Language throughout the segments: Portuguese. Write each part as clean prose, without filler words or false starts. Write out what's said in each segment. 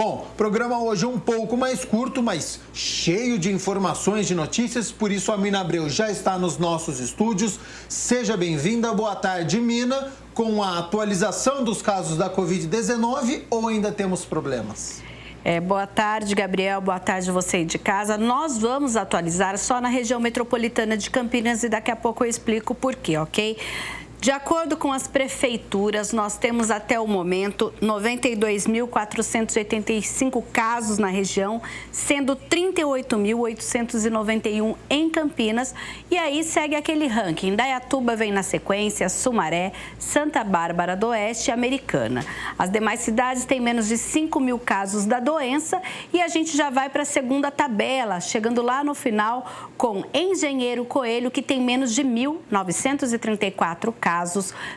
Bom, programa hoje um pouco mais curto, mas cheio de informações, de notícias, por isso a Mina Abreu já está nos nossos estúdios. Seja bem-vinda, boa tarde, Mina, com a atualização dos casos da Covid-19 ou ainda temos problemas? Boa tarde, Gabriel. Boa tarde você aí de casa. Nós vamos atualizar só na região metropolitana de Campinas e daqui a pouco eu explico por quê, ok? De acordo com as prefeituras, nós temos até o momento 92.485 casos na região, sendo 38.891 em Campinas. E aí segue aquele ranking. Indaiatuba vem na sequência, Sumaré, Santa Bárbara do Oeste e Americana. As demais cidades têm menos de 5 mil casos da doença e a gente já vai para a segunda tabela, chegando lá no final com Engenheiro Coelho, que tem menos de 1.934 casos.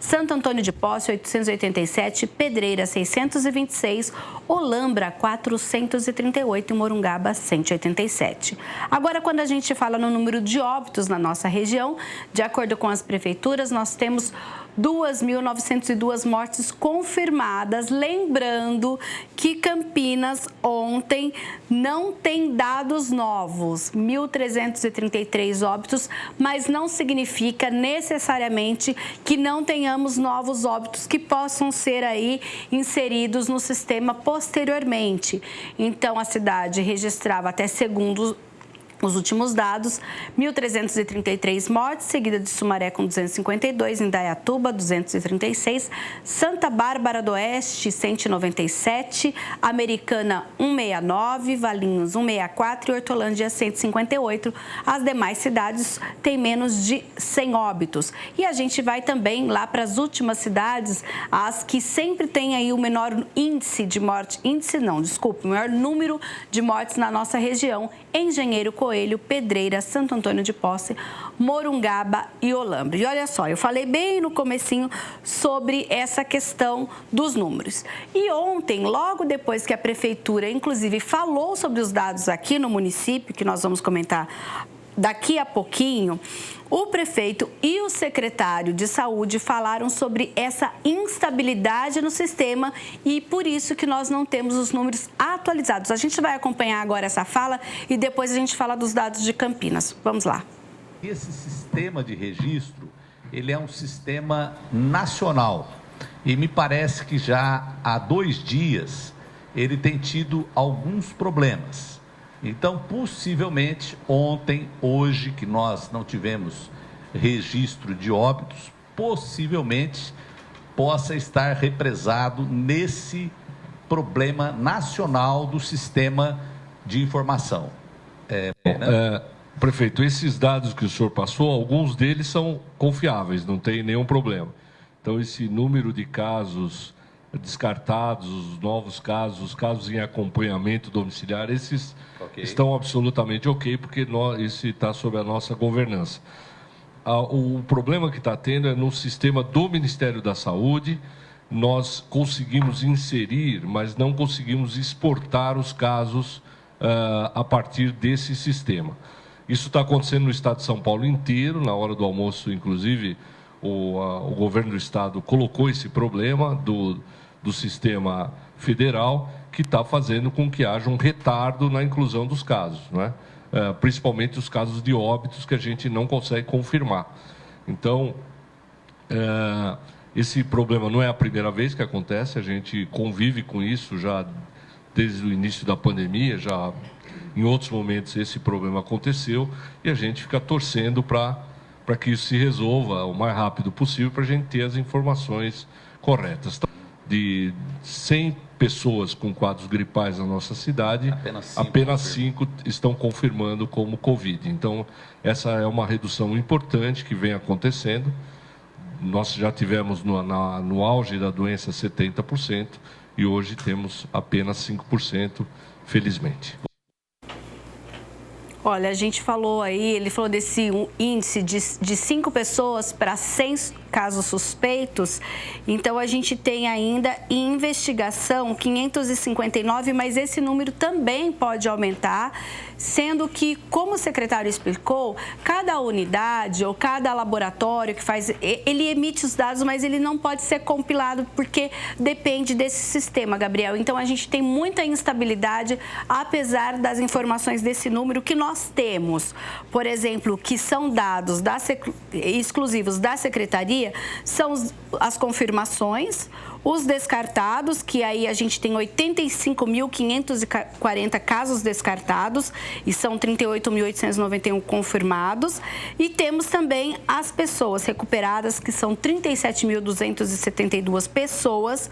Santo Antônio de Posse, 887, Pedreira, 626, Olambra, 438 e Morungaba, 187. Agora, quando a gente fala no número de óbitos na nossa região, de acordo com as prefeituras, nós temos 2.902 mortes confirmadas. Lembrando que Campinas ontem não tem dados novos, 1.333 óbitos, mas não significa necessariamente que não tenhamos novos óbitos que possam ser aí inseridos no sistema posteriormente. Então, a cidade registrava até segundo os últimos dados, 1.333 mortes, seguida de Sumaré com 252, Indaiatuba 236, Santa Bárbara do Oeste 197, Americana 169, Valinhos 164 e Hortolândia 158. As demais cidades têm menos de 100 óbitos. E a gente vai também lá para as últimas cidades, as que sempre têm aí o menor índice de morte, o maior número de mortes na nossa região, Engenheiro Coelho, Pedreira, Santo Antônio de Posse, Morungaba e Olambra. E olha só, eu falei bem no comecinho sobre essa questão dos números. E ontem, logo depois que a prefeitura, inclusive, falou sobre os dados aqui no município, que nós vamos comentar daqui a pouquinho, o prefeito e o secretário de saúde falaram sobre essa instabilidade no sistema e por isso que nós não temos os números atualizados. A gente vai acompanhar agora essa fala e depois a gente fala dos dados de Campinas. Vamos lá. Esse sistema de registro, ele é um sistema nacional e me parece que já há 2 dias ele tem tido alguns problemas. Então, possivelmente, ontem, hoje, que nós não tivemos registro de óbitos, possivelmente possa estar represado nesse problema nacional do sistema de informação. Prefeito, esses dados que o senhor passou, alguns deles são confiáveis, não tem nenhum problema. Então, esse número de casos descartados, os novos casos, os casos em acompanhamento domiciliar, esses estão absolutamente ok, porque isso está sob a nossa governança. O problema que está tendo é no sistema do Ministério da Saúde. Nós conseguimos inserir, mas não conseguimos exportar os casos a partir desse sistema. Isso está acontecendo no estado de São Paulo inteiro. Na hora do almoço, inclusive, o governo do estado colocou esse problema do sistema federal, que está fazendo com que haja um retardo na inclusão dos casos, não é? Principalmente os casos de óbitos que a gente não consegue confirmar. Então, esse problema não é a primeira vez que acontece, a gente convive com isso já desde o início da pandemia, já em outros momentos esse problema aconteceu e a gente fica torcendo para que isso se resolva o mais rápido possível para a gente ter as informações corretas. De 100 pessoas com quadros gripais na nossa cidade, apenas 5 estão confirmando como Covid. Então, essa é uma redução importante que vem acontecendo. Nós já tivemos no auge da doença 70% e hoje temos apenas 5%, felizmente. Olha, a gente falou aí, ele falou desse índice de 5 pessoas para 100 casos suspeitos. Então, a gente tem ainda em investigação 559, mas esse número também pode aumentar sendo que, como o secretário explicou, cada unidade ou cada laboratório que faz, ele emite os dados, mas ele não pode ser compilado porque depende desse sistema, Gabriel. Então, a gente tem muita instabilidade, apesar das informações desse número que nós temos. Por exemplo, que são dados exclusivos da Secretaria, são as confirmações, os descartados, que aí a gente tem 85.540 casos descartados e são 38.891 confirmados. E temos também as pessoas recuperadas, que são 37.272 pessoas.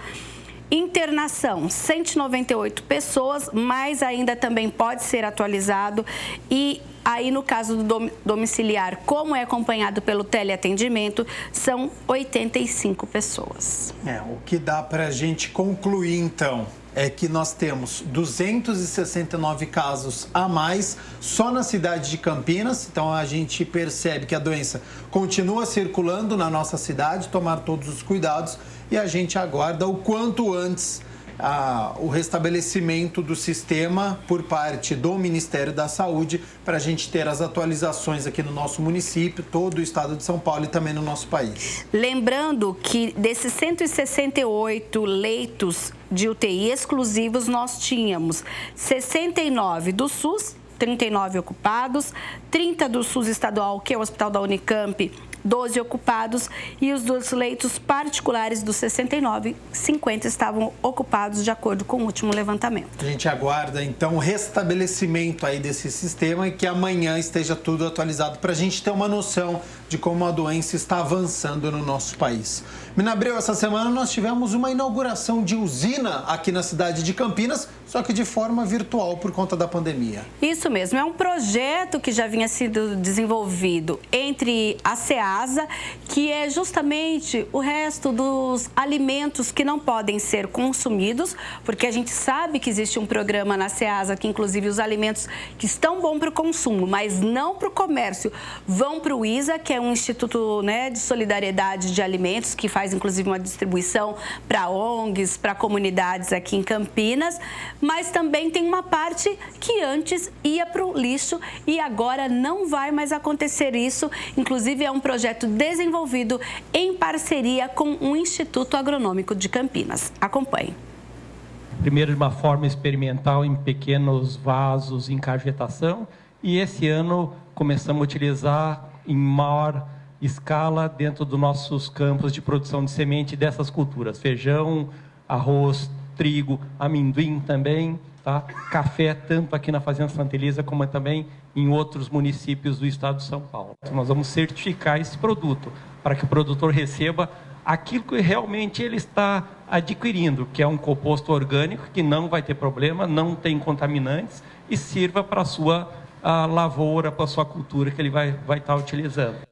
Internação, 198 pessoas, mas ainda também pode ser atualizado. E aí, no caso do domiciliar, como é acompanhado pelo teleatendimento, são 85 pessoas. O que dá para a gente concluir, então, é que nós temos 269 casos a mais só na cidade de Campinas. Então, a gente percebe que a doença continua circulando na nossa cidade, tomar todos os cuidados, e a gente aguarda o quanto antes o restabelecimento do sistema por parte do Ministério da Saúde, para a gente ter as atualizações aqui no nosso município, todo o estado de São Paulo e também no nosso país. Lembrando que desses 168 leitos de UTI exclusivos, nós tínhamos 69 do SUS, 39 ocupados, 30 do SUS estadual, que é o Hospital da Unicamp, 12 ocupados, e os dos leitos particulares dos 69, 50 estavam ocupados de acordo com o último levantamento. A gente aguarda, então, o restabelecimento aí desse sistema e que amanhã esteja tudo atualizado para a gente ter uma noção de como a doença está avançando no nosso país. Minabreu, essa semana nós tivemos uma inauguração de usina aqui na cidade de Campinas, só que de forma virtual por conta da pandemia. Isso mesmo, é um projeto que já vinha sendo desenvolvido entre a SEASA, que é justamente o resto dos alimentos que não podem ser consumidos, porque a gente sabe que existe um programa na SEASA que, inclusive, os alimentos que estão bons para o consumo, mas não para o comércio, vão para o ISA, que é um instituto, né, de solidariedade de alimentos, que faz, inclusive, uma distribuição para ONGs, para comunidades aqui em Campinas, mas também tem uma parte que antes ia para o lixo e agora não vai mais acontecer isso. Inclusive, é um projeto desenvolvido em parceria com o Instituto Agronômico de Campinas. Acompanhe. Primeiro, de uma forma experimental, em pequenos vasos, em cavetação, e esse ano começamos a utilizar em maior escala dentro dos nossos campos de produção de semente dessas culturas: feijão, arroz, trigo, amendoim também, tá? Café, tanto aqui na Fazenda Santa Elisa como também em outros municípios do estado de São Paulo. Então, nós vamos certificar esse produto para que o produtor receba aquilo que realmente ele está adquirindo, que é um composto orgânico que não vai ter problema, não tem contaminantes e sirva para a sua lavoura, para a sua cultura que ele vai estar utilizando.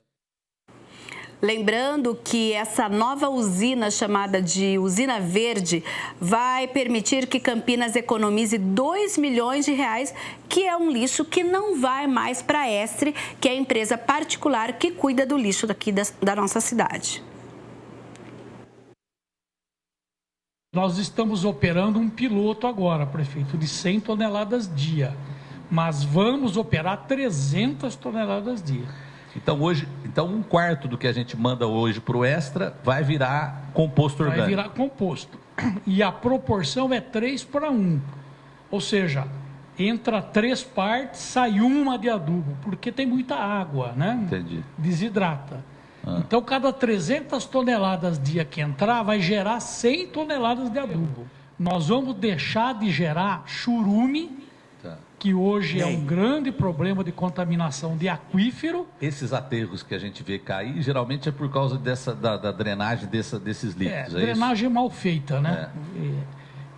Lembrando que essa nova usina, chamada de Usina Verde, vai permitir que Campinas economize R$2 milhões, que é um lixo que não vai mais para a Estre, que é a empresa particular que cuida do lixo daqui da nossa cidade. Nós estamos operando um piloto agora, prefeito, de 100 toneladas dia, mas vamos operar 300 toneladas dia. Então, um quarto do que a gente manda hoje para o Extra vai virar composto orgânico. Vai virar composto. E a proporção é 3:1. Ou seja, entra 3 partes, sai uma de adubo, porque tem muita água, né? Entendi. Desidrata. Então, cada 300 toneladas dia que entrar, vai gerar 100 toneladas de adubo. Nós vamos deixar de gerar churume, que hoje é um grande problema de contaminação de aquífero. Esses aterros que a gente vê cair, geralmente é por causa da drenagem desses líquidos, drenagem mal feita, né?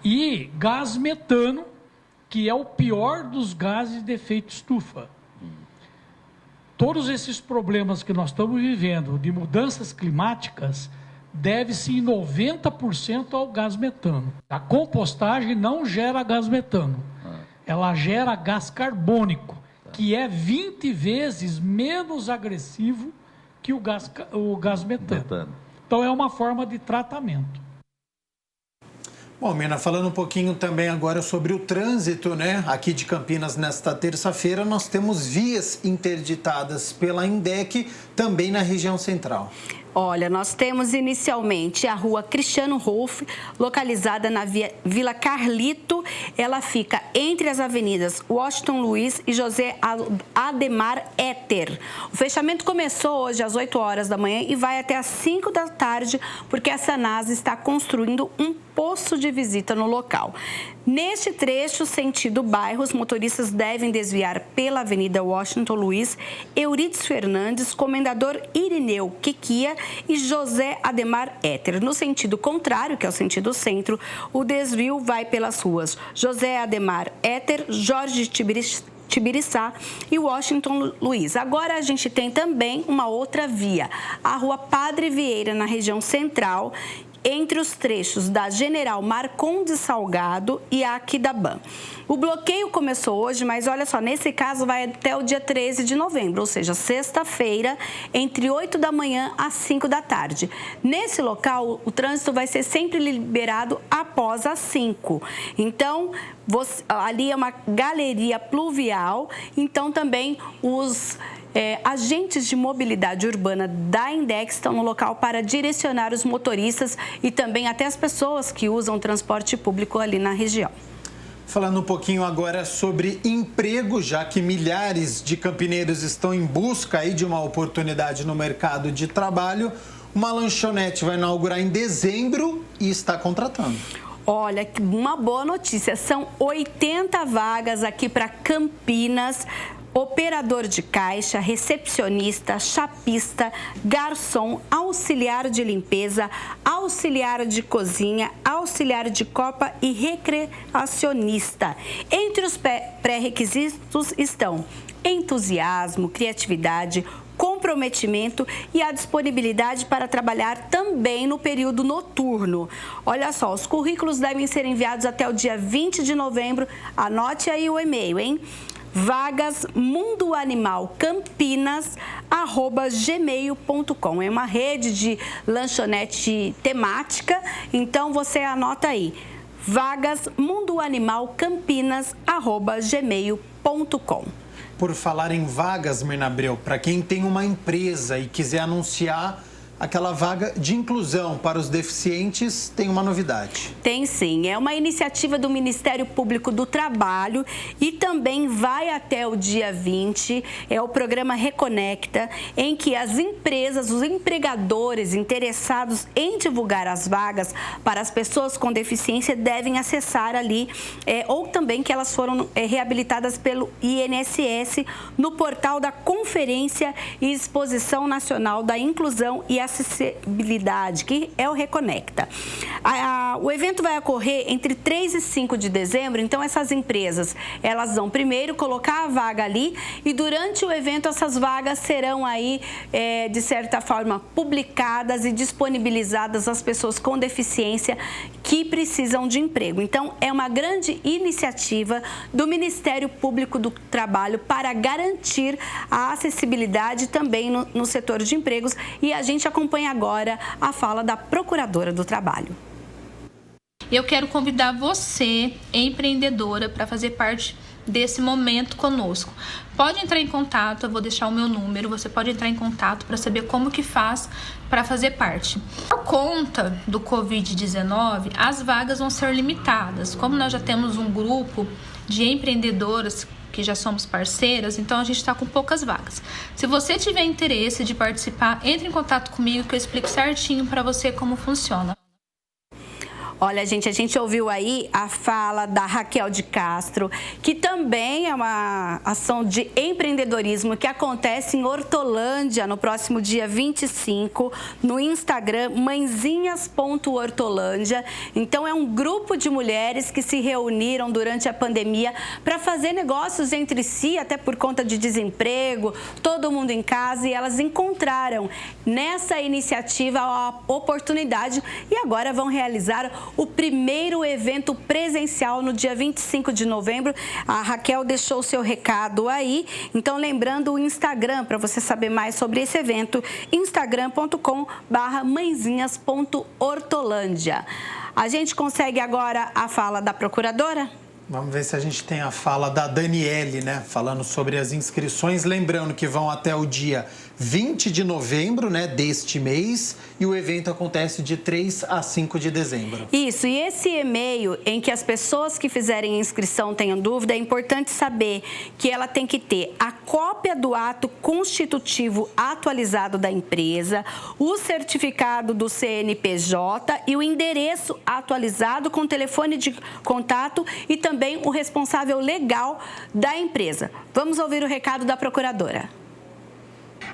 E gás metano, que é o pior dos gases de efeito estufa. Todos esses problemas que nós estamos vivendo de mudanças climáticas deve-se em 90% ao gás metano. A compostagem não gera gás metano. Ela gera gás carbônico, que é 20 vezes menos agressivo que o gás metano. Então, é uma forma de tratamento. Bom, Mina, falando um pouquinho também agora sobre o trânsito, né? Aqui de Campinas, nesta terça-feira, nós temos vias interditadas pela INDEC, também na região central. Olha, nós temos inicialmente a rua Cristiano Rolf, localizada na Vila Carlito. Ela fica entre as avenidas Washington Luiz e José Ademar Etter. O fechamento começou hoje às 8 horas da manhã e vai até às 5 da tarde, porque a Sanasa está construindo um posto de visita no local. Neste trecho, sentido bairro, os motoristas devem desviar pela Avenida Washington Luiz, Eurides Fernandes, Comendador Irineu Quiquia e José Ademar Etter. No sentido contrário, que é o sentido centro, o desvio vai pelas ruas José Ademar Etter, Jorge Tibiriçá e Washington Luiz. Agora a gente tem também uma outra via, a rua Padre Vieira, na região central, entre os trechos da General Marcondes Salgado e a Aquidabã. O bloqueio começou hoje, mas olha só, nesse caso vai até o dia 13 de novembro, ou seja, sexta-feira, entre 8 da manhã às 5 da tarde. Nesse local, o trânsito vai ser sempre liberado após as 5. Então, ali é uma galeria pluvial, então também os agentes de mobilidade urbana da INDEC estão no local para direcionar os motoristas e também até as pessoas que usam transporte público ali na região. Falando um pouquinho agora sobre emprego, já que milhares de campineiros estão em busca aí de uma oportunidade no mercado de trabalho, uma lanchonete vai inaugurar em dezembro e está contratando. Olha, uma boa notícia, são 80 vagas aqui para Campinas. Operador de caixa, recepcionista, chapista, garçom, auxiliar de limpeza, auxiliar de cozinha, auxiliar de copa e recreacionista. Entre os pré-requisitos estão entusiasmo, criatividade, comprometimento e a disponibilidade para trabalhar também no período noturno. Olha só, os currículos devem ser enviados até o dia 20 de novembro. Anote aí o e-mail, hein? vagasmundoanimalcampinas@gmail.com. É uma rede de lanchonete temática, então você anota aí, vagasmundoanimalcampinas@gmail.com. Por falar em vagas, Mirna Abreu, para quem tem uma empresa e quiser anunciar aquela vaga de inclusão para os deficientes, tem uma novidade. Tem sim, é uma iniciativa do Ministério Público do Trabalho e também vai até o dia 20, é o programa Reconecta, em que as empresas, os empregadores interessados em divulgar as vagas para as pessoas com deficiência devem acessar ali, ou também que elas foram reabilitadas pelo INSS no portal da Conferência e Exposição Nacional da Inclusão e Acessibilidade, que é o Reconecta. O evento vai ocorrer entre 3 e 5 de dezembro, então essas empresas, elas vão primeiro colocar a vaga ali e durante o evento essas vagas serão aí, de certa forma, publicadas e disponibilizadas às pessoas com deficiência que precisam de emprego. Então, é uma grande iniciativa do Ministério Público do Trabalho para garantir a acessibilidade também no setor de empregos e a gente acompanha agora a fala da Procuradora do Trabalho. Eu quero convidar você, empreendedora, para fazer parte desse momento conosco. Pode entrar em contato, eu vou deixar o meu número, você pode entrar em contato para saber como que faz para fazer parte. Por conta do Covid-19, as vagas vão ser limitadas. Como nós já temos um grupo de empreendedoras que já somos parceiras, então a gente está com poucas vagas. Se você tiver interesse de participar, entre em contato comigo que eu explico certinho para você como funciona. Olha, gente, a gente ouviu aí a fala da Raquel de Castro, que também é uma ação de empreendedorismo que acontece em Hortolândia no próximo dia 25, no Instagram, mãezinhas.hortolândia. Então, é um grupo de mulheres que se reuniram durante a pandemia para fazer negócios entre si, até por conta de desemprego, todo mundo em casa, e elas encontraram nessa iniciativa a oportunidade e agora vão realizar o primeiro evento presencial no dia 25 de novembro. A Raquel deixou o seu recado aí. Então, lembrando o Instagram, para você saber mais sobre esse evento, instagram.com/mãezinhas.hortolândia. A gente consegue agora a fala da procuradora? Vamos ver se a gente tem a fala da Daniele, né? Falando sobre as inscrições. Lembrando que vão até o dia 20 de novembro, né? Deste mês. E o evento acontece de 3 a 5 de dezembro. Isso. E esse e-mail em que as pessoas que fizerem a inscrição tenham dúvida, é importante saber que ela tem que ter a cópia do ato constitutivo atualizado da empresa, o certificado do CNPJ e o endereço atualizado com telefone de contato e também o responsável legal da empresa. Vamos ouvir o recado da procuradora.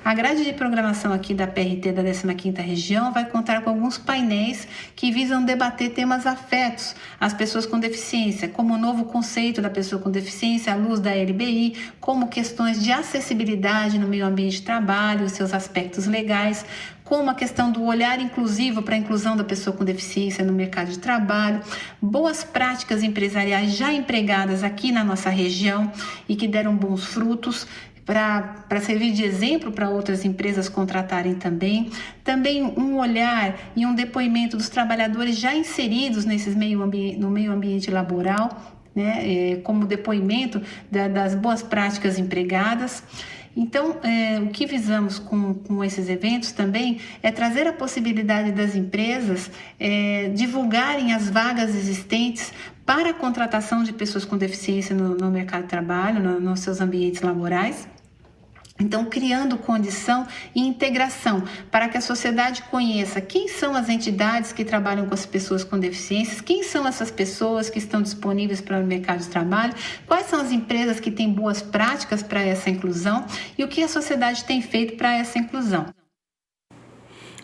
A grade de programação aqui da PRT da 15ª Região vai contar com alguns painéis que visam debater temas afetos às pessoas com deficiência, como o novo conceito da pessoa com deficiência à luz da LBI, como questões de acessibilidade no meio ambiente de trabalho, seus aspectos legais, como a questão do olhar inclusivo para a inclusão da pessoa com deficiência no mercado de trabalho, boas práticas empresariais já empregadas aqui na nossa região e que deram bons frutos, para servir de exemplo para outras empresas contratarem também. Também um olhar e um depoimento dos trabalhadores já inseridos no meio ambiente laboral, né, como depoimento das boas práticas empregadas. Então, o que visamos com esses eventos também é trazer a possibilidade das empresas divulgarem as vagas existentes para a contratação de pessoas com deficiência no mercado de trabalho, nos seus ambientes laborais. Então, criando condição e integração para que a sociedade conheça quem são as entidades que trabalham com as pessoas com deficiências, quem são essas pessoas que estão disponíveis para o mercado de trabalho, quais são as empresas que têm boas práticas para essa inclusão e o que a sociedade tem feito para essa inclusão.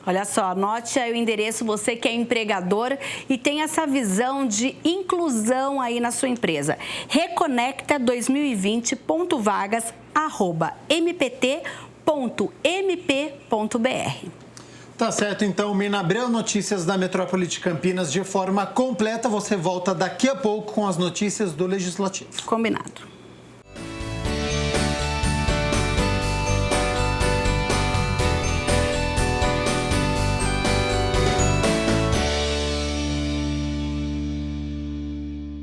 Olha só, anote aí o endereço, você que é empregador e tem essa visão de inclusão aí na sua empresa. reconecta2020.vagas@mpt.mp.br. Tá certo, então, Mina Abreu, notícias da Metrópole de Campinas de forma completa. Você volta daqui a pouco com as notícias do Legislativo. Combinado.